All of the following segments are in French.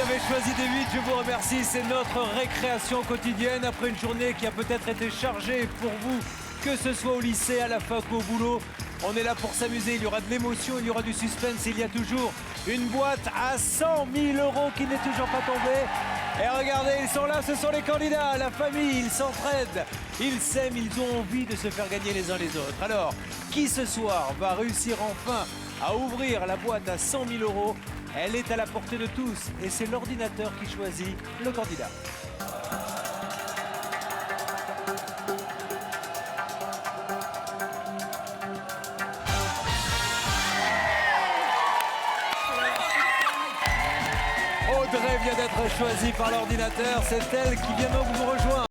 avez choisi D8, je vous remercie. C'est notre récréation quotidienne après une journée qui a peut-être été chargée pour vous, que ce soit au lycée, à la fac ou au boulot. On est là pour s'amuser, il y aura de l'émotion, il y aura du suspense, il y a toujours une boîte à 100 000 € qui n'est toujours pas tombée. Et regardez, ils sont là, ce sont les candidats, la famille, ils s'entraident, ils s'aiment, ils ont envie de se faire gagner les uns les autres. Alors, qui ce soir va réussir enfin à ouvrir la boîte à 100 000 €? Elle est à la portée de tous et c'est l'ordinateur qui choisit le candidat. Audrey vient d'être choisie par l'ordinateur, c'est elle qui vient donc vous rejoindre.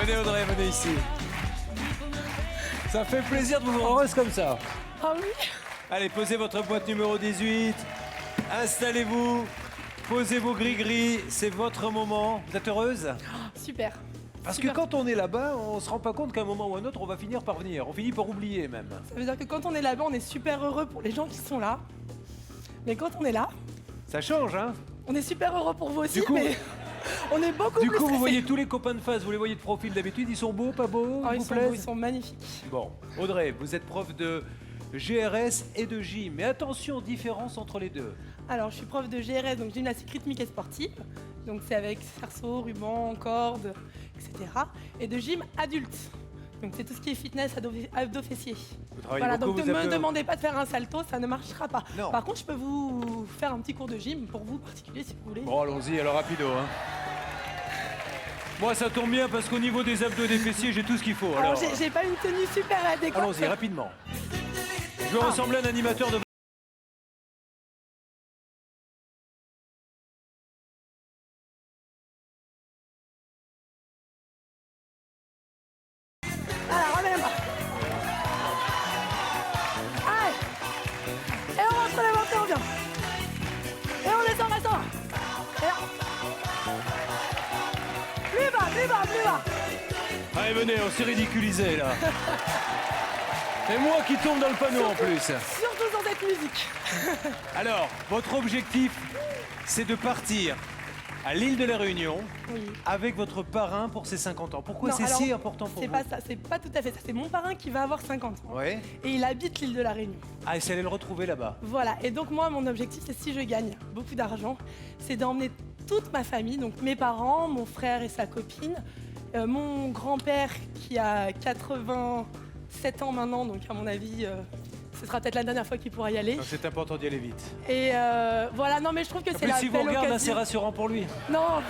Venez Audrey, venez ici. Ça fait plaisir de vous voir heureuse comme ça. Ah oui. Allez, posez votre boîte numéro 18. Installez-vous. Posez vos gris-gris. C'est votre moment. Vous êtes heureuse? Super. Parce Super. que quand on est là-bas, on se rend pas compte qu'à un moment ou à un autre, on va finir par venir. On finit par oublier même. Ça veut dire que quand on est là-bas, on est super heureux pour les gens qui sont là. Mais quand on est là, Ça change, hein? on est super heureux pour vous aussi, Du coup- mais on est beaucoup Du plus coup, vous stressés. voyez tous les copains de face, vous les voyez de profil d'habitude. Ils sont beaux, pas beaux? Oh, Ils ils vous sont beaux, plaisent? ils sont magnifiques. Bon, Audrey, vous êtes prof de GRS et de gym. Mais attention, différence entre les deux. Alors, je suis prof de GRS, donc gymnastique rythmique et sportive. Donc, c'est avec cerceau, ruban, corde, etc. Et de gym adulte. Donc, c'est tout ce qui est fitness, abdos fessiers. Vous travaillez Voilà, beaucoup, donc vous ne me avez- demandez pas de faire un salto, ça ne marchera pas. Non. Par contre, je peux vous faire un petit cours de gym pour vous, particulier, si vous voulez. Bon, allons-y, alors rapido, hein. Moi, ça tombe bien parce qu'au niveau des abdos et des fessiers, j'ai tout ce qu'il faut. Alors, Alors, j'ai pas une tenue super adéquate. allons-y, rapidement. Je vais ressembler à un animateur de... Alors, ramène-moi. Allez. Et on rentre les montées, on vient. Et on descend, descend. Et là. Plus bas, plus bas, plus bas. Allez, venez, on s'est ridiculisé, là. C'est moi qui tombe dans le panneau, en plus. Surtout dans cette musique. Alors, votre objectif, c'est de partir à l'île de la Réunion Oui. avec votre parrain pour ses 50 ans. Pourquoi Non, c'est alors, si important pour C'est vous? pas ça, c'est pas tout à fait ça. C'est mon parrain qui va avoir 50 ans. Ouais. Et il habite l'île de la Réunion. Ah, et c'est aller le retrouver là-bas. Voilà. Et donc, moi, mon objectif, c'est si je gagne beaucoup d'argent, c'est d'emmener toute ma famille, donc mes parents, mon frère et sa copine, mon grand-père qui a 87 ans maintenant, donc à mon avis, ce sera peut-être la dernière fois qu'il pourra y aller. Donc, c'est important d'y aller vite. Et voilà, non mais je trouve que En c'est plus, la si vous belle regardez, c'est occasion. rassurant pour lui. Non,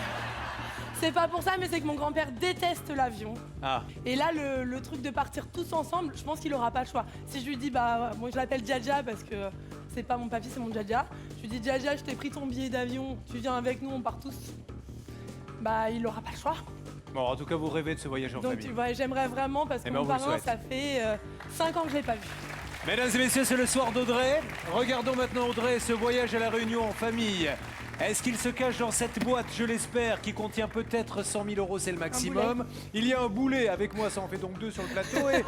c'est pas pour ça, mais c'est que mon grand-père déteste l'avion. Ah, Et là, le truc de partir tous ensemble, je pense qu'il aura pas le choix. Si je lui dis, bah, moi je l'appelle Djadja parce que c'est pas mon papy, c'est mon Djadja. Je lui dis, Djadja, je t'ai pris ton billet d'avion, tu viens avec nous, on part tous. Bah, il aura pas le choix. bon, en tout cas, vous rêvez de ce voyage en Donc, famille. ouais, j'aimerais vraiment parce que Eh ben, mon on vous le parrain, souhaite. ça fait 5 ans que je l'ai pas vu. Mesdames et messieurs, c'est le soir d'Audrey. Regardons maintenant Audrey, ce voyage à la Réunion en famille. Est-ce qu'il se cache dans cette boîte, je l'espère, qui contient peut-être 100 000 €, c'est le maximum. Il y a un boulet avec moi, ça en fait donc 2 sur le plateau. Et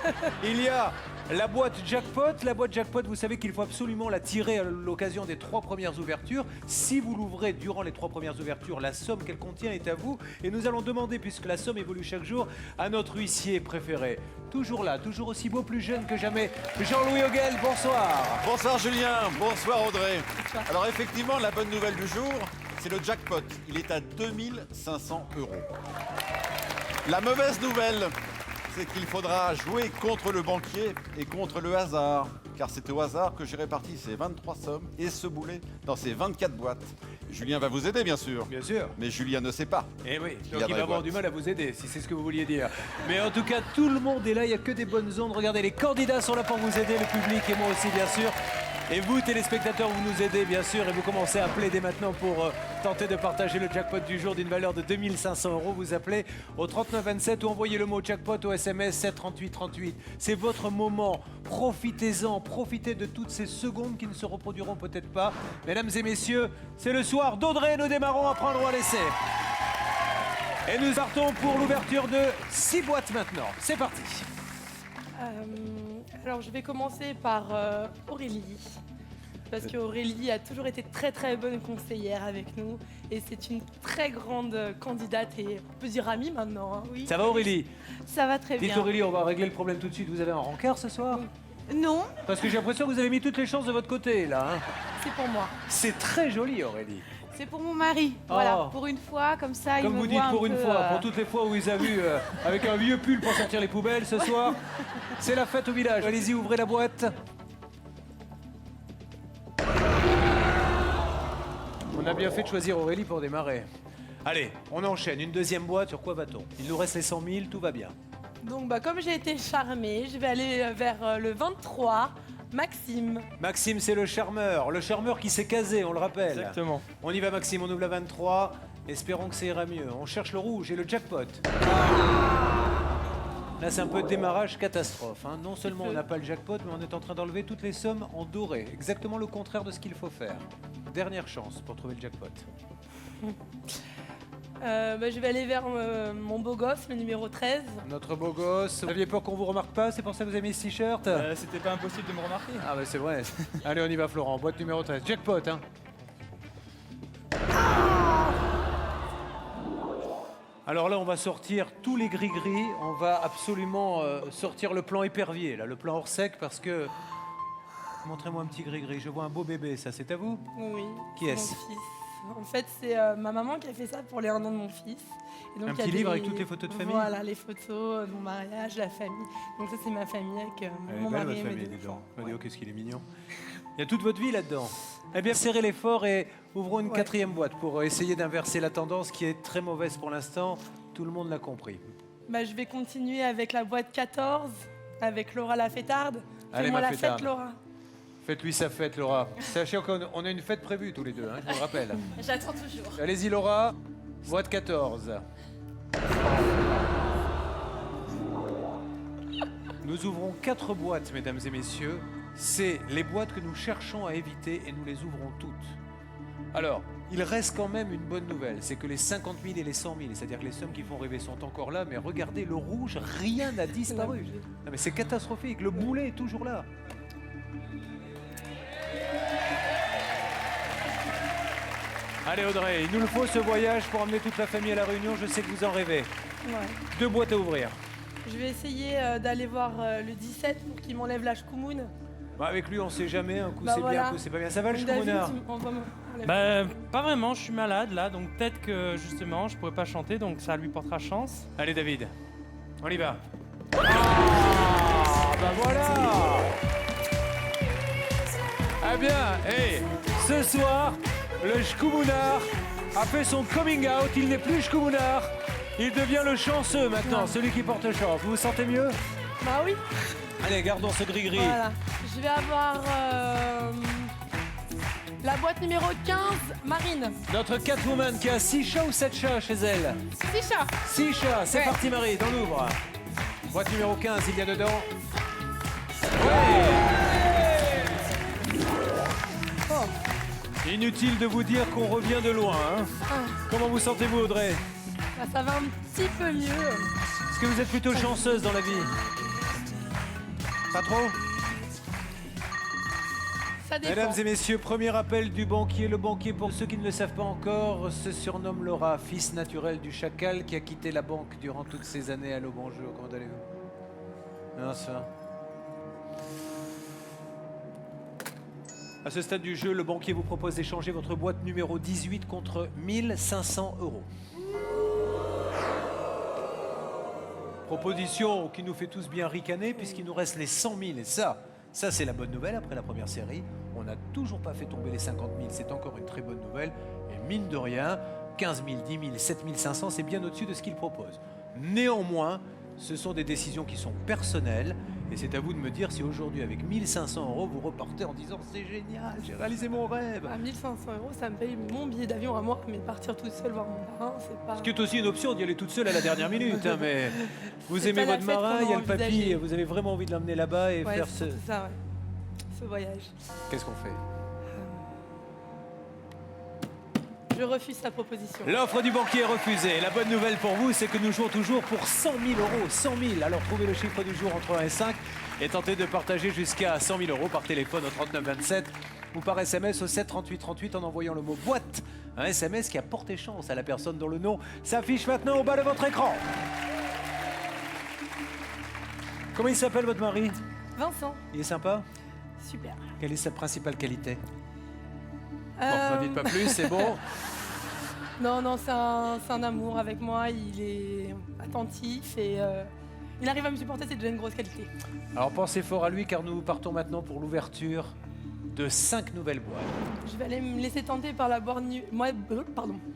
il y a la boîte jackpot. La boîte jackpot, vous savez qu'il faut absolument la tirer à l'occasion des 3 premières ouvertures. Si vous l'ouvrez durant les 3 premières ouvertures, la somme qu'elle contient est à vous. Et nous allons demander, puisque la somme évolue chaque jour, à notre huissier préféré. Toujours là, toujours aussi beau, plus jeune que jamais, Jean-Louis Hoguel, bonsoir. Bonsoir Julien, bonsoir Audrey. Bonsoir. Alors effectivement, la bonne nouvelle du jour, c'est le jackpot. Il est à 2500 €. La mauvaise nouvelle, c'est qu'il faudra jouer contre le banquier et contre le hasard. Car c'est au hasard que j'ai réparti ces 23 sommes et ce boulet dans ces 24 boîtes. Julien va vous aider bien sûr, Bien sûr. mais Julien ne sait pas. Eh oui, Il y donc a il dans va les avoir boîtes. du mal à vous aider, si c'est ce que vous vouliez dire. Mais en tout cas, tout le monde est là, il n'y a que des bonnes ondes. Regardez, les candidats sont là pour vous aider, le public et moi aussi, bien sûr. Et vous, téléspectateurs, vous nous aidez bien sûr et vous commencez à appeler dès maintenant pour tenter de partager le jackpot du jour d'une valeur de 2500 €. Vous appelez au 3927 ou envoyez le mot jackpot au SMS 73838. C'est votre moment. Profitez-en, profitez de toutes ces secondes qui ne se reproduiront peut-être pas. Mesdames et messieurs, c'est le soir d'Audrey. Nous démarrons à prendre ou à laisser. Et nous partons pour l'ouverture de 6 boîtes maintenant. C'est parti. Alors je vais commencer par Aurélie. Parce qu'Aurélie a toujours été très très bonne conseillère avec nous. Et c'est une très grande candidate et on peut dire amie maintenant. Hein, oui. Ça va Aurélie? Ça va très bien. Dites Aurélie, on va régler le problème tout de suite. Vous avez un rancœur ce soir? Non, Parce que j'ai l'impression que vous avez mis toutes les chances de votre côté là. Hein. c'est pour moi. C'est très joli Aurélie. C'est pour mon mari. Oh. Voilà, pour une fois, comme ça, Comme il me vous dites, voit un pour une peu, fois, pour toutes les fois où il a vu avec un vieux pull pour sortir les poubelles ce soir, c'est la fête au village. Allez-y, ouvrez la boîte. On a bien fait de choisir Aurélie pour démarrer. Allez, on enchaîne. Une deuxième boîte, sur quoi va-t-on? Il nous reste les 100 000, tout va bien. Donc comme j'ai été charmée, je vais aller vers le 23, Maxime. Maxime, c'est le charmeur qui s'est casé, on le rappelle. Exactement. On y va Maxime, on ouvre la 23. Espérons que ça ira mieux. On cherche le rouge et le jackpot. Là, c'est un peu de démarrage catastrophe. Hein. Non seulement on n'a pas le jackpot, mais on est en train d'enlever toutes les sommes en doré. Exactement le contraire de ce qu'il faut faire. Dernière chance pour trouver le jackpot. Je vais aller vers mon beau gosse, le numéro 13. Notre beau gosse. Vous aviez peur qu'on vous remarque pas, c'est pour ça que vous avez mis ce t-shirt? C'était pas impossible de me remarquer. Ah bah c'est vrai. Allez, on y va Florent, boîte numéro 13. Jackpot, hein. Alors là, on va sortir tous les gris-gris. On va absolument sortir le plan épervier, là, le plan hors sec, parce que... Montrez-moi un petit gris-gris. Je vois un beau bébé, ça, c'est à vous? Oui. Qui c'est est-ce? mon fils. En fait, c'est ma maman qui a fait ça pour les 1 an de mon fils. Et donc, Un il y a petit livre avec toutes les photos de famille? Voilà, les photos de mon mariage, la famille. Donc ça, c'est ma famille avec mon mari et mes 2 enfants. Oh, qu'est-ce qu'il est mignon. Il y a toute votre vie là-dedans. Eh bien, serrez l'effort et ouvrons une 4e boîte pour essayer d'inverser la tendance qui est très mauvaise pour l'instant. Tout le monde l'a compris. Je vais continuer avec la boîte 14, avec Laura la fêtarde. Allez, Fais-moi ma la fêtarde. fête, Laura. Faites-lui sa fête, Laura. Sachez qu'on a une fête prévue tous les deux, hein, je vous le rappelle. J'attends toujours. Allez-y, Laura. Boîte 14. Nous ouvrons 4 boîtes, mesdames et messieurs. C'est les boîtes que nous cherchons à éviter et nous les ouvrons toutes. Alors, il reste quand même une bonne nouvelle, c'est que les 50 000 et les 100 000, c'est-à-dire que les sommes qui font rêver sont encore là, mais regardez, le rouge, rien n'a disparu. Non, mais c'est catastrophique, le boulet est toujours là. Allez Audrey, il nous le faut ce voyage pour emmener toute la famille à la Réunion, je sais que vous en rêvez. Ouais. 2 boîtes à ouvrir. Je vais essayer d'aller voir le 17 pour qu'il m'enlève la shkoumoun. Bah, avec lui, on sait jamais, un coup Bah c'est voilà. bien, un coup c'est pas bien. Ça va le David, shkoumounard? Pas vraiment, je suis malade là, donc peut-être que justement je pourrais pas chanter, donc ça lui portera chance. Allez David, on y va. Ah, bah voilà. Ah bien, hey, ce soir, le shkoumounard a fait son coming out, il n'est plus shkoumounard, il devient le chanceux maintenant, celui qui porte chance. Vous vous sentez mieux? Bah oui. Allez, gardons ce gris-gris. Voilà. Je vais avoir la boîte numéro 15, Marine. Notre Catwoman qui a 6 chats ou 7 chats chez elle? 6 chats. 6 chats, c'est Ouais. parti Marie, on l'ouvre. Boîte numéro 15, il y a dedans. Ouais. Oh. Inutile de vous dire qu'on revient de loin. Hein. Comment vous sentez-vous Audrey? Bah, ça va un petit peu mieux. Est-ce que vous êtes plutôt chanceuse dans la vie? Pas trop? Ça dépend. Mesdames et messieurs, premier appel du banquier. Le banquier, pour ceux qui ne le savent pas encore, se surnomme Laura, fils naturel du chacal qui a quitté la banque durant toutes ces années. Allô, bonjour, comment allez-vous? Non, ça va. À ce stade du jeu, le banquier vous propose d'échanger votre boîte numéro 18 contre 1500 €. Proposition qui nous fait tous bien ricaner puisqu'il nous reste les 100 000. Et ça c'est la bonne nouvelle après la première série. On n'a toujours pas fait tomber les 50 000, c'est encore une très bonne nouvelle. Et mine de rien, 15 000, 10 000, 7 500, c'est bien au-dessus de ce qu'il propose. Néanmoins, ce sont des décisions qui sont personnelles Et c'est à vous de me dire si aujourd'hui, avec 1500 €, vous repartez en disant c'est génial, j'ai réalisé mon rêve. À 1500 €, ça me paye mon billet d'avion à moi, mais partir toute seule voir mon parrain, c'est pas... Ce qui est aussi une option d'y aller toute seule à la dernière minute, hein, mais vous C'est aimez pas la votre fête marin, qu'on il y a a le papy, envisagée. vous avez vraiment envie de l'emmener là-bas et Ouais, faire c'est surtout ça, ouais. Ce voyage. Qu'est-ce qu'on fait? Je refuse sa proposition. L'offre du banquier est refusée. La bonne nouvelle pour vous, c'est que nous jouons toujours pour 100 000 €. 100 000. Alors trouvez le chiffre du jour entre 1 et 5 et tentez de partager jusqu'à 100 000 € par téléphone au 39 27 ou par SMS au 7 38 38 en envoyant le mot boîte. Un SMS qui a porté chance à la personne dont le nom s'affiche maintenant au bas de votre écran. Comment il s'appelle votre mari? Vincent, Il est sympa? super. Quelle est sa principale qualité? Bon, Euh, n'en dites pas plus, c'est bon. Non, c'est un amour avec moi, il est attentif et il arrive à me supporter, c'est déjà une grosse qualité. Alors pensez fort à lui car nous partons maintenant pour l'ouverture de 5 nouvelles boîtes. Je vais aller me laisser tenter par la boîte,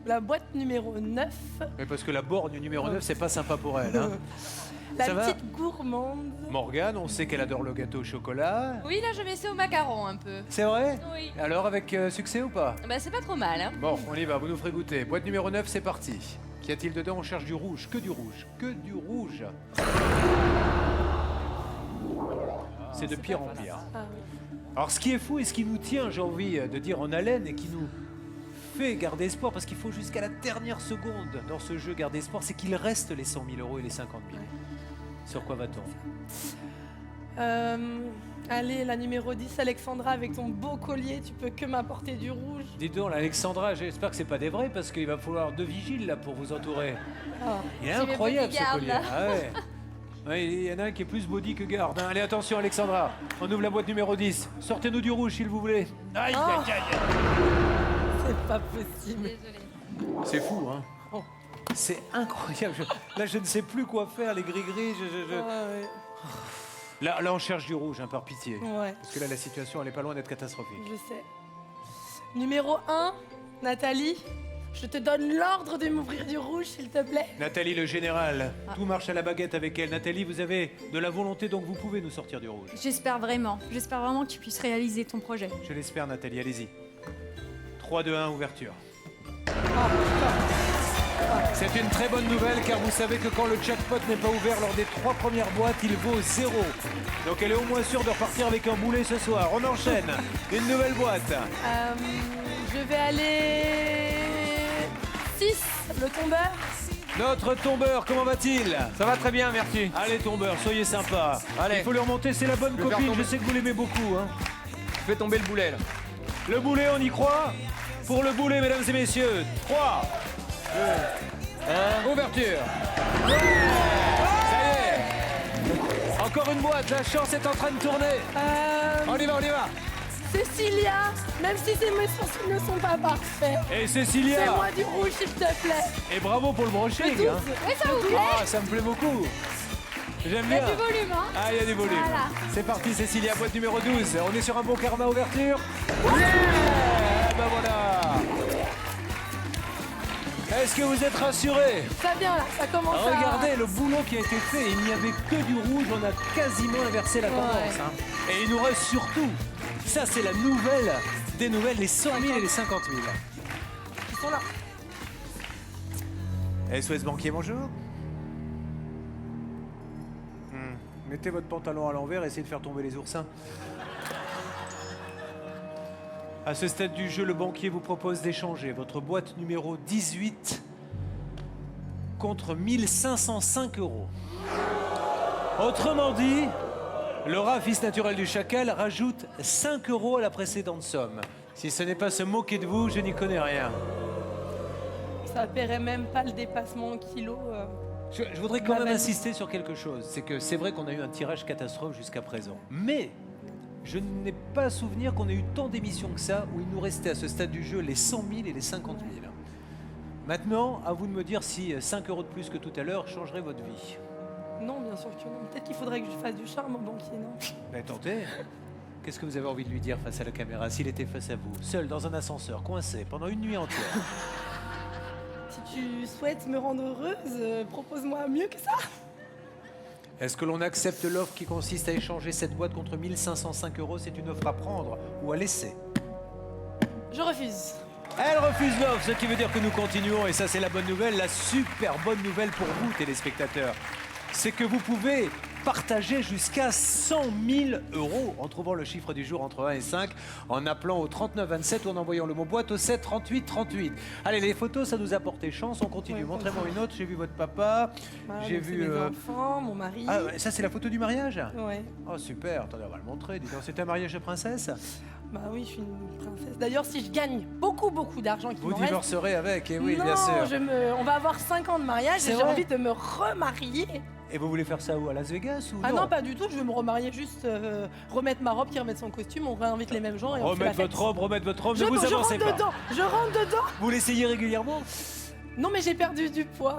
la boîte numéro 9. Mais parce que la borgne numéro 9, c'est pas sympa pour elle. Hein. La Ça va petite gourmande. Morgane, on sait qu'elle adore le gâteau au chocolat. Oui, là, je vais essayer au macaron un peu. C'est vrai? Oui. Alors avec succès ou pas? Bah, c'est pas trop mal, hein. Bon, on y va, vous nous ferez goûter. Boîte numéro 9, c'est parti. Qu'y a-t-il dedans? On cherche du rouge, que du rouge, que du rouge. C'est de pire en pire. Ah, oui. Alors ce qui est fou et ce qui nous tient, j'ai envie de dire, en haleine et qui nous fait garder espoir, parce qu'il faut jusqu'à la dernière seconde dans ce jeu garder espoir, c'est qu'il reste les 100 000 € et les 50 000. Sur quoi va-t-on? Allez, la numéro 10, Alexandra, avec ton beau collier, tu peux que m'apporter du rouge. Dis donc, Alexandra, j'espère que c'est pas des vrais, parce qu'il va falloir 2 vigiles là pour vous entourer. Ah. Il est C'est mes incroyable ce bodyguards, collier. là. Ah ouais. Ouais, il y en a un qui est plus body que garde. Hein. Allez, attention Alexandra, on ouvre la boîte numéro 10. Sortez-nous du rouge s'il vous plaît. Aïe, Oh. aïe, aïe. C'est pas possible. Désolée. C'est fou, hein. Oh. C'est incroyable. Là, je ne sais plus quoi faire, les gris-gris. Ouais, Là, on cherche du rouge, hein, par pitié. ouais, Parce que là, la situation, elle est pas loin d'être catastrophique. je sais. Numéro 1, Nathalie, je te donne l'ordre de m'ouvrir du rouge, s'il te plaît. Nathalie, le général, tout marche à la baguette avec elle. Nathalie, vous avez de la volonté, donc vous pouvez nous sortir du rouge. J'espère vraiment que tu puisses réaliser ton projet. Je l'espère, Nathalie, allez-y. 3, 2, 1, ouverture. C'est une très bonne nouvelle car vous savez que quand le jackpot n'est pas ouvert lors des 3 premières boîtes, il vaut 0. Donc elle est au moins sûre de repartir avec un boulet ce soir. On enchaîne. Une nouvelle boîte. Je vais aller... 6, le tombeur. Notre tombeur, comment va-t-il? Ça va très bien, merci. Allez tombeur, soyez sympa. Allez. Il faut lui remonter, c'est la bonne Je vais faire copine, je tomber. sais que vous l'aimez beaucoup. Hein. Je fais tomber le boulet là. Le boulet, on y croit? Pour le boulet, mesdames et messieurs. 3, 2, 1, ouverture. Ouais, ça y est. Encore une boîte, la chance est en train de tourner. On y va, on y va. Cécilia, même si mes sourcils ne sont pas parfaits, Et Cécilia. fais-moi du rouge, s'il te plaît. Et bravo pour le brushing. Le 12. Hein. Oui, ça vous plaît? Ah, ça me plaît beaucoup. J'aime Il y a bien. du volume, hein. Ah, il y a du volume. Voilà. C'est parti, Cécilia, boîte numéro 12. On est sur un bon karma ouverture. Yeah, ben voilà. Est-ce que vous êtes rassurés? Ça vient là, ça commence à... Regardez le boulot qui a été fait. Il n'y avait que du rouge. On a quasiment inversé la tendance. Ouais. Hein. Et il nous reste surtout, ça c'est la nouvelle des nouvelles, les 100 000 et les 50 000. Ils sont là. SOS Banquier, bonjour. Mettez votre pantalon à l'envers et essayez de faire tomber les oursins. À ce stade du jeu, le banquier vous propose d'échanger votre boîte numéro 18 contre 1505 €. Autrement dit, le rat, fils naturel du chacal, rajoute 5 € à la précédente somme. Si ce n'est pas se moquer de vous, je n'y connais rien. Ça paierait même pas le dépassement en kilos. Je voudrais quand Ma même valise. insister sur quelque chose. C'est que c'est vrai qu'on a eu un tirage catastrophe jusqu'à présent. Mais je n'ai pas souvenir qu'on ait eu tant d'émissions que ça où il nous restait à ce stade du jeu les 100 000 et les 50 000. Maintenant, à vous de me dire si 5 € de plus que tout à l'heure changerait votre vie. Non, bien sûr que non. Peut-être qu'il faudrait que je fasse du charme au banquier, non? Ben tentez. Qu'est-ce que vous avez envie de lui dire face à la caméra s'il était face à vous, seul dans un ascenseur, coincé, pendant une nuit entière? Si tu souhaites me rendre heureuse, propose-moi mieux que ça. Est-ce que l'on accepte l'offre qui consiste à échanger cette boîte contre 1505 €? C'est une offre à prendre ou à laisser. Je refuse. Elle refuse l'offre, ce qui veut dire que nous continuons. Et ça, c'est la bonne nouvelle. La super bonne nouvelle pour vous, téléspectateurs, c'est que vous pouvez partager jusqu'à 100 000 € en trouvant le chiffre du jour entre 1 et 5, en appelant au 3927 ou en envoyant le mot boîte au 7 38 38. Allez, les photos, ça nous a porté chance. On continue. Ouais, montrez-moi une autre. J'ai vu votre papa. Voilà, J'ai donc c'est vu. mes enfants, mon mari. Ah, ça, c'est la photo du mariage? Ouais. Oh, super. Attendez, on va le montrer. Dis donc, c'était un mariage de princesse? Bah oui, je suis une princesse. D'ailleurs, si je gagne beaucoup d'argent qui Vous m'en reste... divorcerez avec, et oui, non, bien sûr. on va avoir 5 ans de mariage C'est et j'ai vrai envie de me remarier. Et vous voulez faire ça où? À Las Vegas ou Ah non, pas du tout, je veux me remarier juste, remettre ma robe, qui remette son costume, on réinvite les mêmes gens et on fait la Remettre fête. votre robe, Je ne vous rentre avancez pas. dedans, je rentre dedans. Vous l'essayez régulièrement? Non mais j'ai perdu du poids.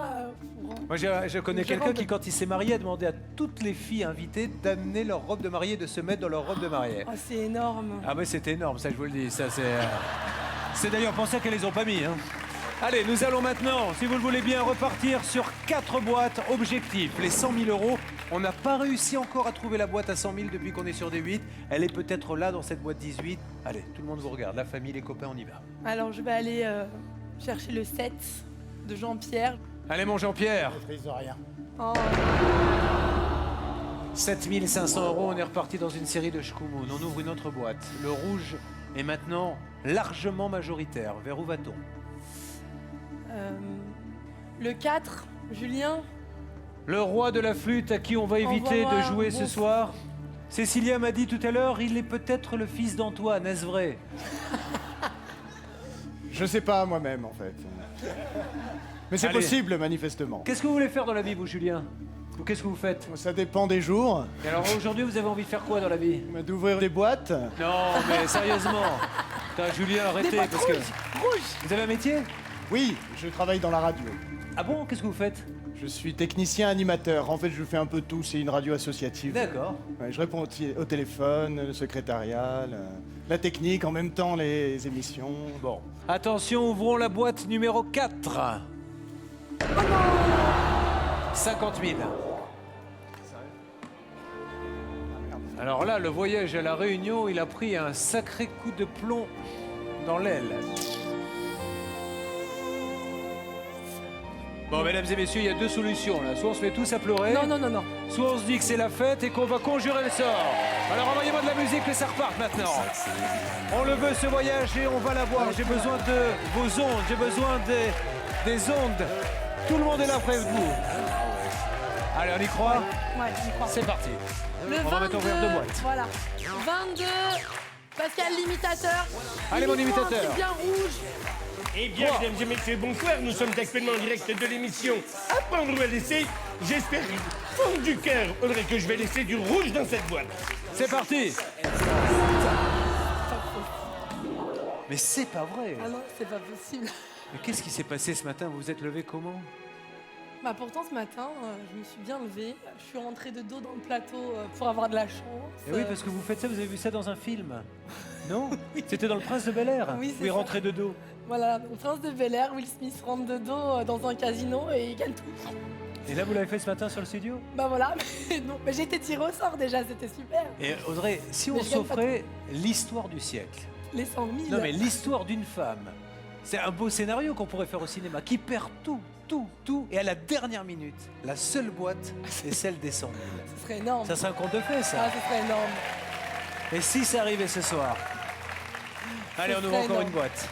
Moi, je connais Je quelqu'un rentre qui, quand il s'est marié, a demandé à toutes les filles invitées d'amener leur robe de mariée, de se mettre dans leur robe de mariée. Oh, c'est énorme. Ah mais c'est énorme, ça je vous le dis. Ça c'est d'ailleurs pour ça qu'elles les ont pas mis. Hein. Allez, nous allons maintenant, si vous le voulez bien, repartir sur 4 boîtes. Objectif, les 100 000 €. On n'a pas réussi encore à trouver la boîte à 100 000 depuis qu'on est sur des 8. Elle est peut-être là dans cette boîte 18. Allez, tout le monde vous regarde, la famille, les copains, on y va. Alors je vais aller chercher le 7 de Jean-Pierre. Allez mon Jean-Pierre. Oh, 7 500 €, on est reparti dans une série de Shkumun. On ouvre une autre boîte. Le rouge est maintenant largement majoritaire. Vers où va-t-on? le 4, Julien. Le roi de la flûte à qui on va éviter de Envoie-moi jouer un ce bon- soir. Cécilia m'a dit tout à l'heure, il est peut-être le fils d'Antoine, est-ce vrai? Je sais pas moi-même en fait. Mais c'est Allez. possible manifestement. Qu'est-ce que vous voulez faire dans la vie, vous, Julien? Ou qu'est-ce que vous faites? Ça dépend des jours. Et alors aujourd'hui, vous avez envie de faire quoi dans la vie? D'ouvrir des boîtes. Non, mais sérieusement. Putain, Julien, arrêtez, Des boîtes parce que... rouges. Vous avez un métier? Oui, je travaille dans la radio. Ah bon? Qu'est-ce que vous faites? Je suis technicien animateur. En fait, je fais un peu tout. C'est une radio associative. D'accord. Ouais, je réponds au téléphone, le secrétariat, la technique, en même temps les émissions. Bon. Attention, ouvrons la boîte numéro 4. 50 000. Alors là, le voyage à La Réunion, il a pris un sacré coup de plomb dans l'aile. Bon, mesdames et messieurs, il y a deux solutions là. Soit on se met tous à pleurer, Non, non, non, non. soit on se dit que c'est la fête et qu'on va conjurer le sort. Alors envoyez-moi de la musique, que ça reparte maintenant. On le veut ce voyage et on va l'avoir. J'ai besoin de vos ondes, j'ai besoin des ondes. Tout le monde est là près de vous. Allez, on y croit? Ouais, j'y crois. C'est parti. Le On va maintenant ouvrir 2 boîtes. Voilà. 22. Pascal l'imitateur. Allez, mon Imite-moi un imitateur. truc bien rouge. Eh bien, mesdames et messieurs, bonsoir. Nous sommes actuellement en direct de l'émission Apprendre ou à laisser. J'espère du fond du cœur, Audrey, que je vais laisser du rouge dans cette boîte. C'est parti. Mais c'est pas vrai. Ah non, c'est pas possible. Mais qu'est-ce qui s'est passé ce matin? Vous vous êtes levé comment? Bah pourtant ce matin, je me suis bien levée. Je suis rentrée de dos dans le plateau pour avoir de la chance. Eh oui, parce que vous faites ça, vous avez vu ça dans un film. Non? C'était dans Le Prince de Bel-Air. Oui, c'est où il ça. rentrait de dos. Voilà, au Prince de Bel-Air, Will Smith rentre de dos dans un casino et il gagne tout. Et là, vous l'avez fait ce matin sur le studio? Bah voilà, mais j'ai été tirée au sort déjà, c'était super. Et Audrey, si on Mais je gagne pas s'offrait l'histoire du siècle, Les 100 000. non mais l'histoire d'une femme, c'est un beau scénario qu'on pourrait faire au cinéma, qui perd tout, et à la dernière minute, la seule boîte est celle des 100 000. Ce serait énorme. Ça serait un conte de fées, ça. Ah, ce serait énorme. Et si ça arrivait ce soir? Allez, on ouvre serait encore énorme. une boîte.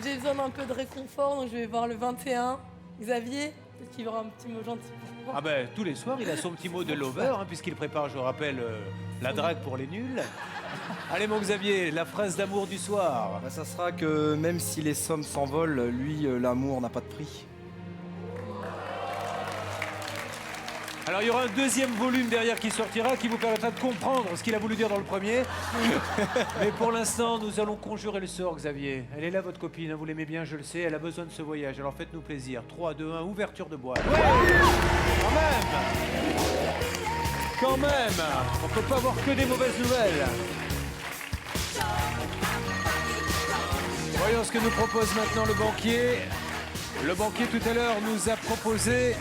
J'ai besoin d'un peu de réconfort, donc je vais voir le 21. Xavier, peut-être qu'il y aura un petit mot gentil pour moi. Ah ben, tous les soirs, il a son petit mot de lover, hein, puisqu'il prépare, je rappelle, la drague pour les nuls. Allez, mon Xavier, la phrase d'amour du soir. Ça sera que même si les sommes s'envolent, lui, l'amour n'a pas de prix. Alors, il y aura un deuxième volume derrière qui sortira, qui vous permettra de comprendre ce qu'il a voulu dire dans le premier. Mais pour l'instant, nous allons conjurer le sort, Xavier. Elle est là, votre copine, hein, vous l'aimez bien, je le sais, elle a besoin de ce voyage. Alors faites-nous plaisir. 3, 2, 1, ouverture de boîte. Ouais, quand même. Quand même. On peut pas avoir que des mauvaises nouvelles. Voyons ce que nous propose maintenant le banquier. Le banquier, tout à l'heure, nous a proposé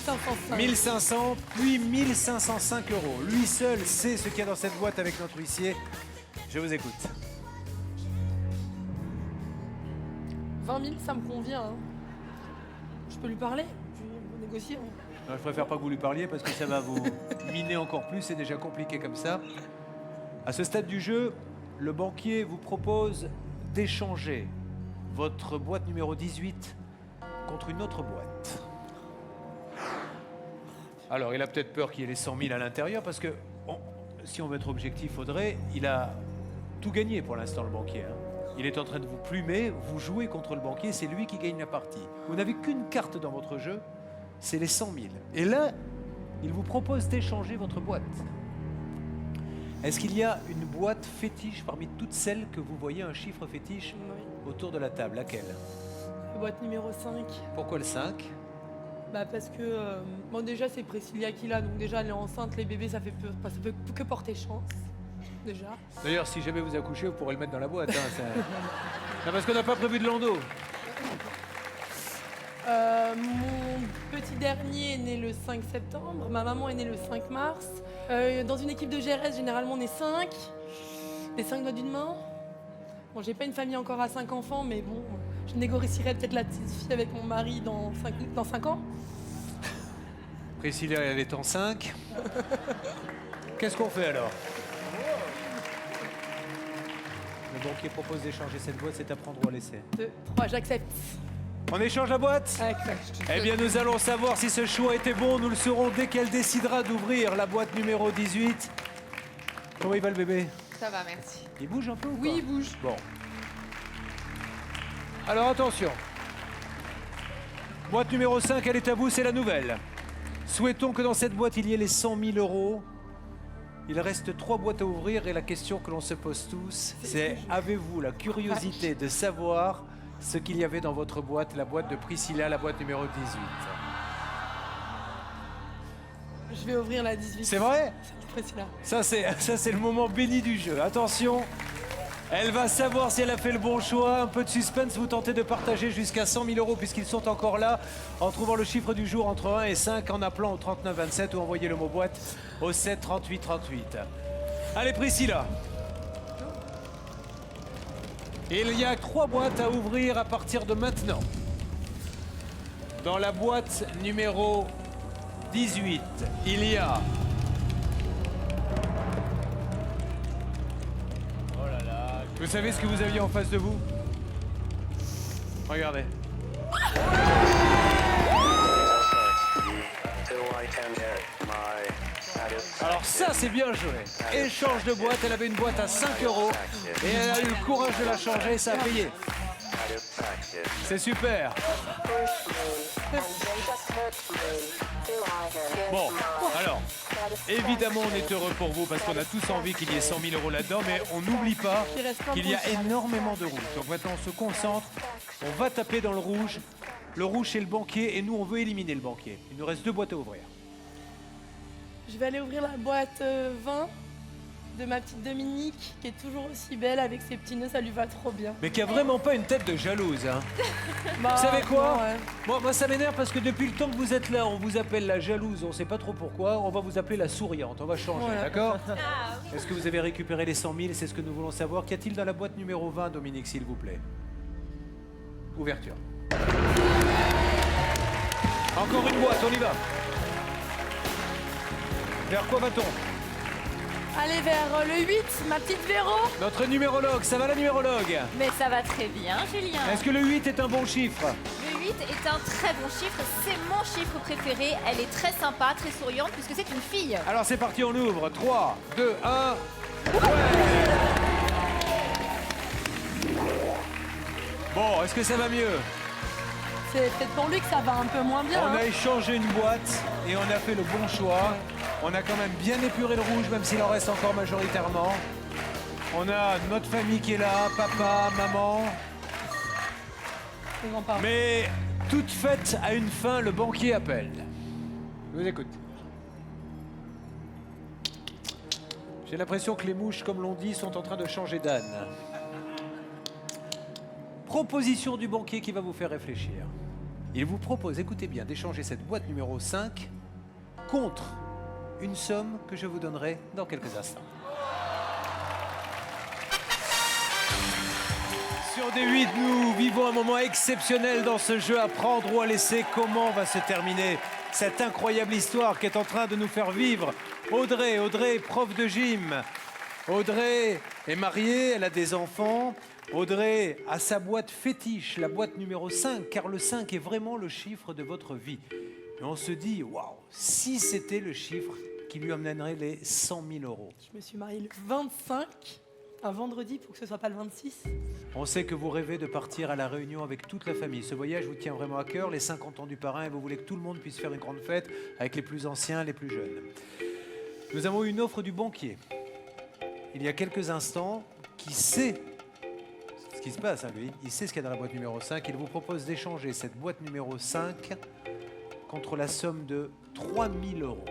1505. 1500, puis 1505 euros. Lui seul sait ce qu'il y a dans cette boîte avec notre huissier. Je vous écoute. 20 000, ça me convient. Hein. Je peux lui parler? Je vais négocier. Hein. Non, je préfère pas que vous lui parliez parce que ça va vous miner encore plus. C'est déjà compliqué comme ça. À ce stade du jeu, le banquier vous propose d'échanger votre boîte numéro 18 contre une autre boîte. Alors, il a peut-être peur qu'il y ait les 100 000 à l'intérieur parce que, si on veut être objectif, Audrey, il a tout gagné pour l'instant, le banquier. Hein. Il est en train de vous plumer, vous jouez contre le banquier, c'est lui qui gagne la partie. Vous n'avez qu'une carte dans votre jeu, c'est les 100 000. Et là, il vous propose d'échanger votre boîte. Est-ce qu'il y a une boîte fétiche parmi toutes celles que vous voyez un chiffre fétiche autour de la table? Laquelle? La boîte numéro 5. Pourquoi le 5? Bah parce que, bon déjà c'est Priscilla qui l'a, donc déjà elle est enceinte, les bébés ça peut que porter chance, déjà. D'ailleurs, si jamais vous accouchez, vous pourrez le mettre dans la boîte. Hein, non, parce qu'on n'a pas prévu de landau. Mon petit dernier est né le 5 septembre, ma maman est née le 5 mars. Dans une équipe de GRS, généralement on est 5. Les 5 doigts d'une main. Bon, j'ai pas une famille encore à 5 enfants, mais bon, je négocierai peut-être la petite fille avec mon mari dans 5 ans. Priscilla, elle est en 5. Qu'est-ce qu'on fait alors? Le banquier propose d'échanger cette boîte, c'est à prendre ou à laisser. 2, 3, j'accepte. On échange la boîte? Accepte. Eh bien, nous allons savoir si ce choix était bon. Nous le saurons dès qu'elle décidera d'ouvrir la boîte numéro 18. Comment il va le bébé? Ça va, merci. Il bouge un peu ou Oui, pas? il bouge. Bon. Alors attention. Boîte numéro 5, elle est à vous, c'est la nouvelle. Souhaitons que dans cette boîte, il y ait les 100 000 euros. Il reste 3 boîtes à ouvrir et la question que l'on se pose tous, c'est avez-vous la curiosité de savoir ce qu'il y avait dans votre boîte, la boîte de Priscilla, la boîte numéro 18? Je vais ouvrir la 18. C'est vrai? C'est Priscilla. Ça, c'est le moment béni du jeu. Attention, elle va savoir si elle a fait le bon choix. Un peu de suspense, vous tentez de partager jusqu'à 100 000 euros puisqu'ils sont encore là en trouvant le chiffre du jour entre 1 et 5 en appelant au 39 27 ou envoyez le mot boîte au 7 38 38. Allez Priscilla. Il y a 3 boîtes à ouvrir à partir de maintenant. Dans la boîte numéro 18, il y a... Oh là là. Vous savez ce que vous aviez en face de vous? Regardez. Alors ça, c'est bien joué. Échange de boîte, elle avait une boîte à 5 euros et elle a eu le courage de la changer, ça a payé. C'est super. Bon, alors, évidemment, on est heureux pour vous parce qu'on a tous envie qu'il y ait 100 000 euros là-dedans, mais on n'oublie pas qu'il y a énormément de rouge. Donc maintenant, on se concentre, on va taper dans le rouge. Le rouge, c'est le banquier et nous, on veut éliminer le banquier. Il nous reste 2 boîtes à ouvrir. Je vais aller ouvrir la boîte 20 de ma petite Dominique, qui est toujours aussi belle avec ses petits nœuds, ça lui va trop bien. Mais qui a vraiment pas une tête de jalouse, hein. Bah, vous savez quoi? non, ouais. Moi, ça m'énerve parce que depuis le temps que vous êtes là, on vous appelle la jalouse, on sait pas trop pourquoi. On va vous appeler la souriante, on va changer, Voilà. d'accord? Est-ce que vous avez récupéré les 100 000? C'est ce que nous voulons savoir. Qu'y a-t-il dans la boîte numéro 20, Dominique, s'il vous plaît? Ouverture. Encore une boîte, on y va. Vers quoi va-t-on? Allez, vers le 8, ma petite Véro. Notre numérologue, ça va la numérologue? Mais ça va très bien, Julien. Est-ce que le 8 est un bon chiffre? Le 8 est un très bon chiffre, c'est mon chiffre préféré. Elle est très sympa, très souriante, puisque c'est une fille. Alors c'est parti, on ouvre. 3, 2, 1. Bon, est-ce que ça va mieux? C'est peut-être pour lui que ça va un peu moins bien. On hein. a échangé une boîte et on a fait le bon choix. On a quand même bien épuré le rouge, même s'il en reste encore majoritairement. On a notre famille qui est là, papa, maman. Les grands-parents. Mais toute fête a une fin, le banquier appelle. Je vous écoute. J'ai l'impression que les mouches, comme l'on dit, sont en train de changer d'âne. Proposition du banquier qui va vous faire réfléchir. Il vous propose, écoutez bien, d'échanger cette boîte numéro 5 contre une somme que je vous donnerai dans quelques instants. Sur D8, nous vivons un moment exceptionnel dans ce jeu à prendre ou à laisser. Comment va se terminer cette incroyable histoire qui est en train de nous faire vivre Audrey est prof de gym. Audrey est mariée, elle a des enfants. Audrey a sa boîte fétiche, la boîte numéro 5, car le 5 est vraiment le chiffre de votre vie. Et on se dit, waouh, si c'était le chiffre qui lui amènerait les 100 000 euros. Je me suis mariée le 25, un vendredi pour que ce soit pas le 26. On sait que vous rêvez de partir à La Réunion avec toute la famille. Ce voyage vous tient vraiment à cœur, les 50 ans du parrain, et vous voulez que tout le monde puisse faire une grande fête avec les plus anciens, les plus jeunes. Nous avons eu une offre du banquier, il y a quelques instants, qui sait ce qui se passe, hein, lui. Il sait ce qu'il y a dans la boîte numéro 5. Il vous propose d'échanger cette boîte numéro 5 contre la somme de 3 000 euros.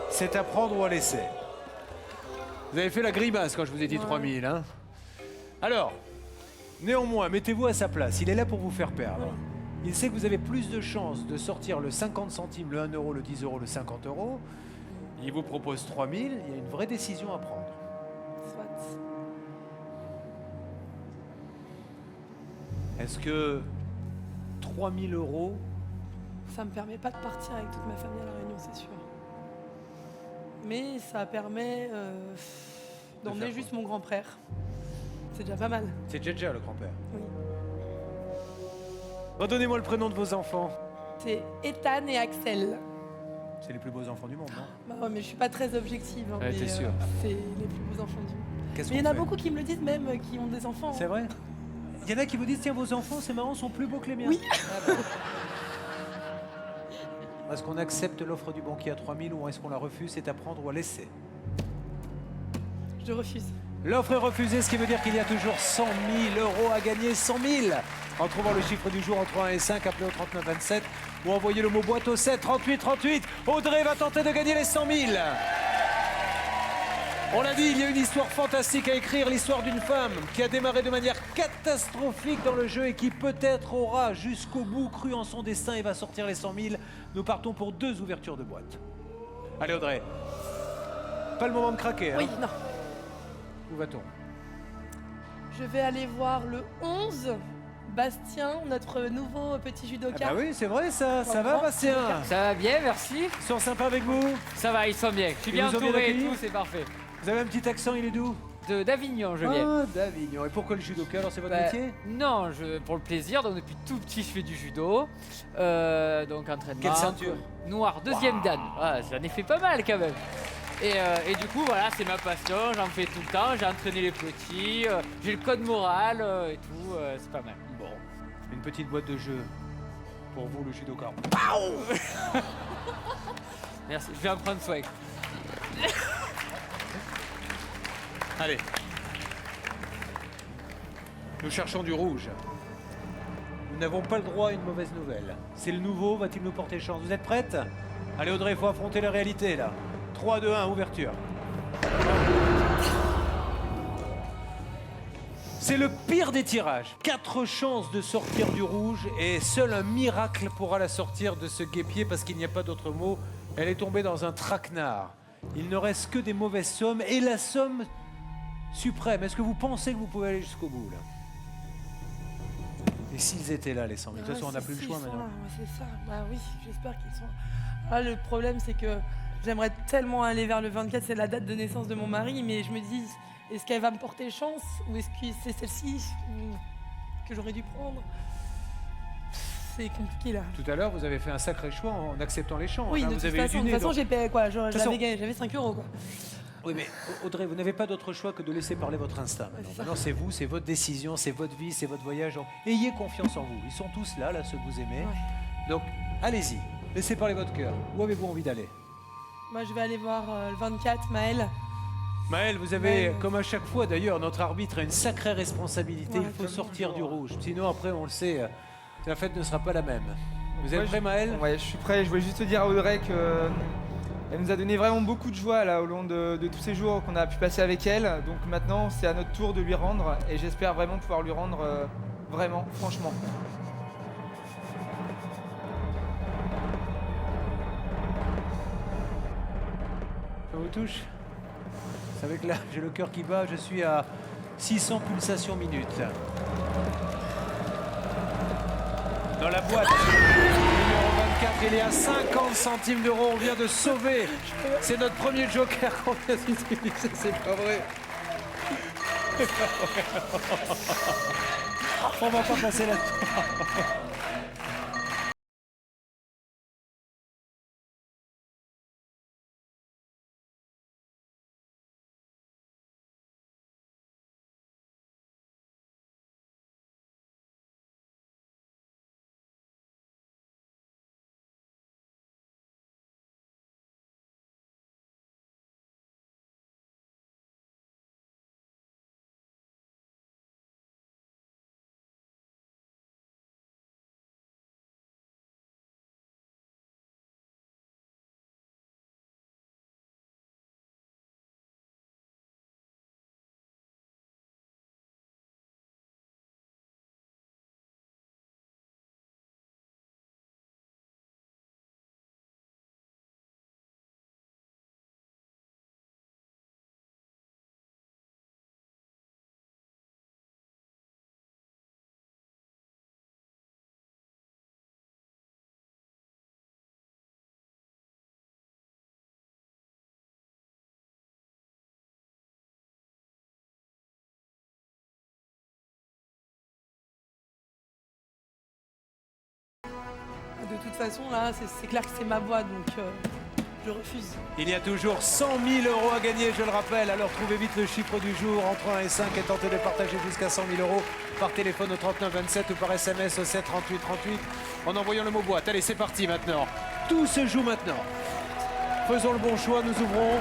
C'est à prendre ou à laisser. Vous avez fait la grimace quand je vous ai dit 3 000. Hein. Alors, néanmoins, mettez-vous à sa place. Il est là pour vous faire perdre. Il sait que vous avez plus de chances de sortir le 50 centimes, le 1 euro, le 10 euros, le 50 euros. Il vous propose 3 000. Il y a une vraie décision à prendre. Soit. Est-ce que 3 000 euros... Ça me permet pas de partir avec toute ma famille à La Réunion, c'est sûr. Mais ça permet d'emmener faire juste mon grand-père. C'est déjà pas mal. C'est déjà le grand-père. Oui. Redonnez-moi le prénom de vos enfants. C'est Ethan et Axel. C'est les plus beaux enfants du monde, non? Bah ouais, mais je suis pas très objective. Hein, Ouais, mais, t'es sûr. c'est les plus beaux enfants du monde. Qu'est-ce Mais il y qu'on en a fait beaucoup qui me le disent même, qui ont des enfants. C'est vrai? Il y en a qui vous disent, tiens, vos enfants, c'est marrant, sont plus beaux que les miens. Oui. Est-ce qu'on accepte l'offre du banquier à 3 000 ou est-ce qu'on la refuse? C'est à prendre ou à laisser. Je refuse. L'offre est refusée, ce qui veut dire qu'il y a toujours 100 000 euros à gagner. 100 000 en trouvant le chiffre du jour entre 1 et 5, appelez au 39 27 ou envoyez le mot boîte au 7 38 38. Audrey va tenter de gagner les 100 000. On l'a dit, il y a une histoire fantastique à écrire, l'histoire d'une femme qui a démarré de manière catastrophique dans le jeu et qui peut-être aura jusqu'au bout cru en son destin et va sortir les 100 000. Nous partons pour 2 ouvertures de boîte. Allez Audrey, pas le moment de craquer. Hein. Oui, non. Où va-t-on? Je vais aller voir le 11, Bastien, notre nouveau petit judoka. Ah bah oui, c'est vrai ça. Ça va Bastien? Ça va bien, merci. Ils sont sympas avec vous? Ça va, ils sont bien. Je suis bien vous ont bien entouré et accueilli tout, c'est parfait. Vous avez un petit accent, il est d'où? D'Avignon, je viens. Ah, d'Avignon. Et pourquoi le judoka? Alors c'est votre Bah, métier? Non, pour le plaisir. Donc depuis tout petit, je fais du judo. Donc entraînement. Quelle ceinture? Noir, deuxième dan. Ah, j'en ai fait pas mal quand même. Et du coup, voilà, c'est ma passion. J'en fais tout le temps. J'ai entraîné les petits. J'ai le code moral et tout. C'est pas mal. Bon, une petite boîte de jeu pour vous, le judoka. Merci, je vais en prendre soin. Allez. Nous cherchons du rouge. Nous n'avons pas le droit à une mauvaise nouvelle. C'est le nouveau, va-t-il nous porter chance? Vous êtes prête? Allez Audrey, il faut affronter la réalité là. 3, 2, 1, ouverture. C'est le pire des tirages. 4 chances de sortir du rouge et seul un miracle pourra la sortir de ce guêpier parce qu'il n'y a pas d'autre mot. Elle est tombée dans un traquenard. Il ne reste que des mauvaises sommes et la somme suprême. Est-ce que vous pensez que vous pouvez aller jusqu'au bout là? Et s'ils étaient là les 100 000? De toute façon, on n'a plus le choix maintenant. Ouais, c'est ça. Bah oui, j'espère qu'ils sont là. Ah, le problème, c'est que j'aimerais tellement aller vers le 24, c'est la date de naissance de mon mari, mais je me dis, est-ce qu'elle va me porter chance ou est-ce que c'est celle-ci que j'aurais dû prendre? C'est compliqué là. Tout à l'heure, vous avez fait un sacré choix en acceptant les chances. Oui, hein. de Vous toute avez eu façon, du de nez, toute façon, donc- j'ai payé quoi? Genre, De toute façon- j'avais 5 euros quoi. Oui, mais Audrey, vous n'avez pas d'autre choix que de laisser parler votre instinct. Maintenant, c'est ça. Maintenant, c'est vous, c'est votre décision, c'est votre vie, c'est votre voyage. Donc, ayez confiance en vous. Ils sont tous là, ceux que vous aimez. Donc, allez-y, laissez parler votre cœur. Où avez-vous envie d'aller? Moi, je vais aller voir le 24, Maëlle. Maëlle, vous avez, comme à chaque fois d'ailleurs, notre arbitre a une sacrée responsabilité. Ouais, Il faut sortir du rouge. Sinon, après, on le sait, la fête ne sera pas la même. Vous êtes prêt, Maëlle? Ouais, je suis prêt. Je voulais juste te dire à Audrey que elle nous a donné vraiment beaucoup de joie là au long de tous ces jours qu'on a pu passer avec elle. Donc maintenant, c'est à notre tour de lui rendre et j'espère vraiment pouvoir lui rendre vraiment, franchement. touche. Vous savez que là, j'ai le cœur qui bat, je suis à 600 pulsations minutes. Dans la boîte, numéro 24, il est à 50 centimes d'euros. On vient de sauver. C'est notre premier joker qu'on vient d'utiliser, c'est pas vrai. On va pas passer là-dessus. De toute façon, là, c'est clair que c'est ma voix, donc je refuse. Il y a toujours 100 000 euros à gagner, je le rappelle. Alors trouvez vite le chiffre du jour entre 1 et 5 et tentez de partager jusqu'à 100 000 euros par téléphone au 39 27 ou par SMS au 7 38 38 en envoyant le mot boîte. Allez, c'est parti maintenant. Tout se joue maintenant. Faisons le bon choix, nous ouvrons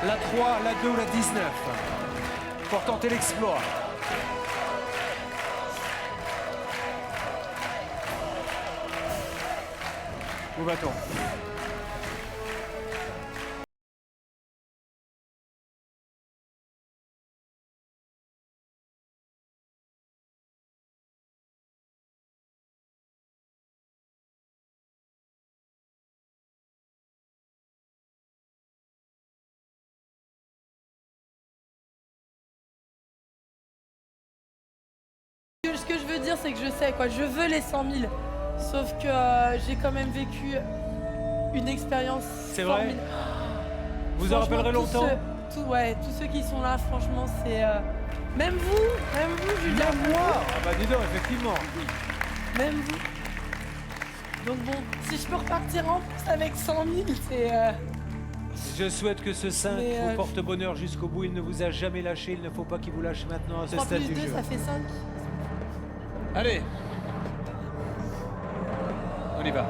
la 3, la 2 ou la 19 pour tenter l'exploit. Où va-t-on? Ce que je veux dire, c'est que je sais, quoi. Je veux les 100 000. Sauf que j'ai quand même vécu une expérience. C'est vrai? formidable. Vous en rappellerez longtemps? Tous ceux qui sont là, franchement, c'est... Même vous, Julien. Même moi? Ah bah dis donc, effectivement. Même vous. Donc bon, si je peux repartir en plus avec 100 000, c'est... Je souhaite que ce 5 vous porte bonheur jusqu'au bout. Il ne vous a jamais lâché. Il ne faut pas qu'il vous lâche maintenant à ce 3 stade plus du 2, jeu. ça fait 5. Allez. On y va.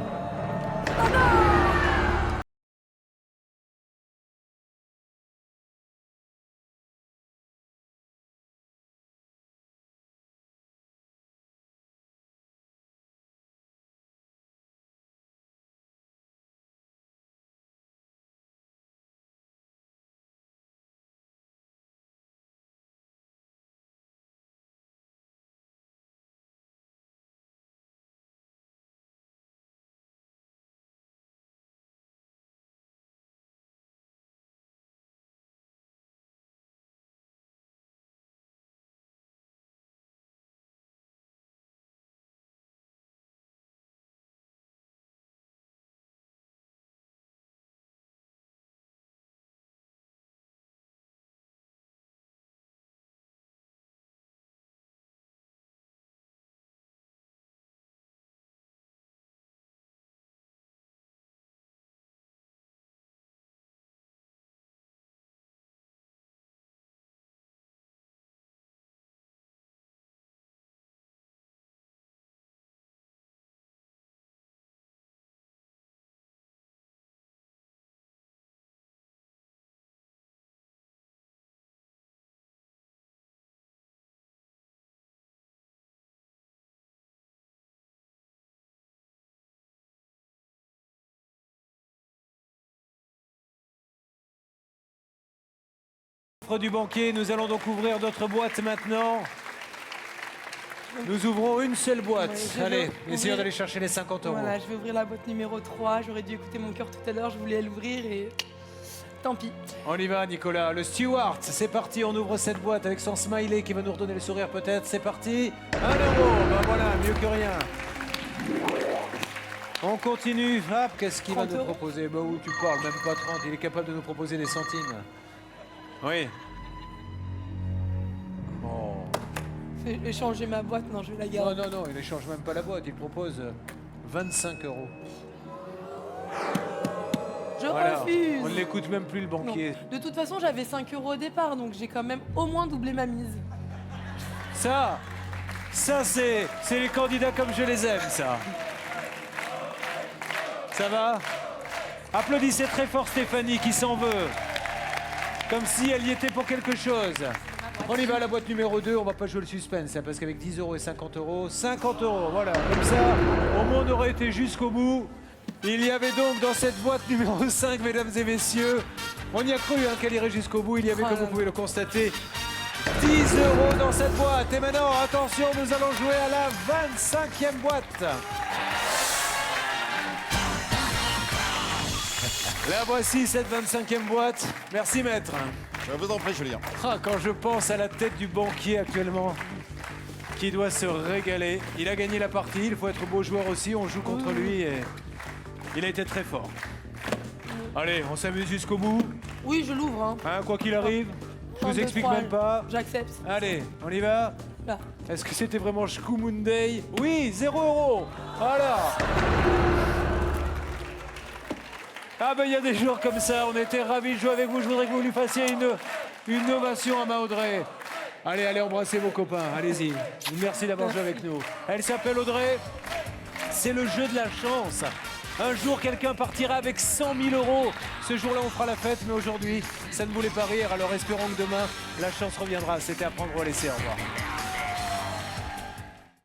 Du banquier, nous allons donc ouvrir notre boîte maintenant. Nous ouvrons une seule boîte. Ouais, allez, essayons d'aller chercher les 50 euros. Voilà, je vais ouvrir la boîte numéro 3. J'aurais dû écouter mon cœur tout à l'heure, je voulais l'ouvrir et Tant pis. On y va, Nicolas. Le Stewart, c'est parti. On ouvre cette boîte avec son smiley qui va nous redonner le sourire peut-être. C'est parti. 1 €. Ben voilà, mieux que rien. On continue. Hop, qu'est-ce qu'il va 30 nous €. proposer? Bah où tu parles, même pas 30. Il est capable de nous proposer des centimes. Oui. Oh. Fais échanger ma boîte, non, je vais la garder. Non, non, non, il n'échange même pas la boîte. Il propose 25 €. Je Voilà. refuse. On ne l'écoute même plus, le Non. banquier. De toute façon, j'avais 5 € au départ, donc j'ai quand même au moins doublé ma mise. Ça c'est les candidats comme je les aime, ça. Ça va? Applaudissez très fort Stéphanie qui s'en veut. Comme si elle y était pour quelque chose. On y va à la boîte numéro 2, on va pas jouer le suspense, hein, parce qu'avec 10 € et 50 €, 50 €, voilà. Comme ça, au moins on aurait été jusqu'au bout. Il y avait donc dans cette boîte numéro 5, mesdames et messieurs, on y a cru hein, qu'elle irait jusqu'au bout. Il y avait, comme vous pouvez le constater, 10 € dans cette boîte. Et maintenant, attention, nous allons jouer à la 25e boîte. La voici, cette 25e boîte. Merci, maître. Je vous en prie, Julien. Ah, quand je pense à la tête du banquier actuellement, qui doit se régaler. Il a gagné la partie, il faut être beau joueur aussi. On joue contre lui et il a été très fort. Allez, on s'amuse jusqu'au bout. Oui, je l'ouvre. Hein. Hein, quoi qu'il arrive, je vous explique même pas. J'accepte. Allez, on y va. Là. Est-ce que c'était vraiment Shkou Monday? Oui, 0 €. Voilà. Ah ben il y a des jours comme ça, on était ravis de jouer avec vous. Je voudrais que vous lui fassiez une ovation à Ma-Audrey. Allez, allez, embrassez vos copains, allez-y. Merci d'avoir joué avec nous. Elle s'appelle Audrey. C'est le jeu de la chance. Un jour, quelqu'un partira avec 100 000 €. Ce jour-là, on fera la fête, mais aujourd'hui, ça ne voulait pas rire. Alors espérons que demain, la chance reviendra. C'était à prendre ou à laisser. Au revoir.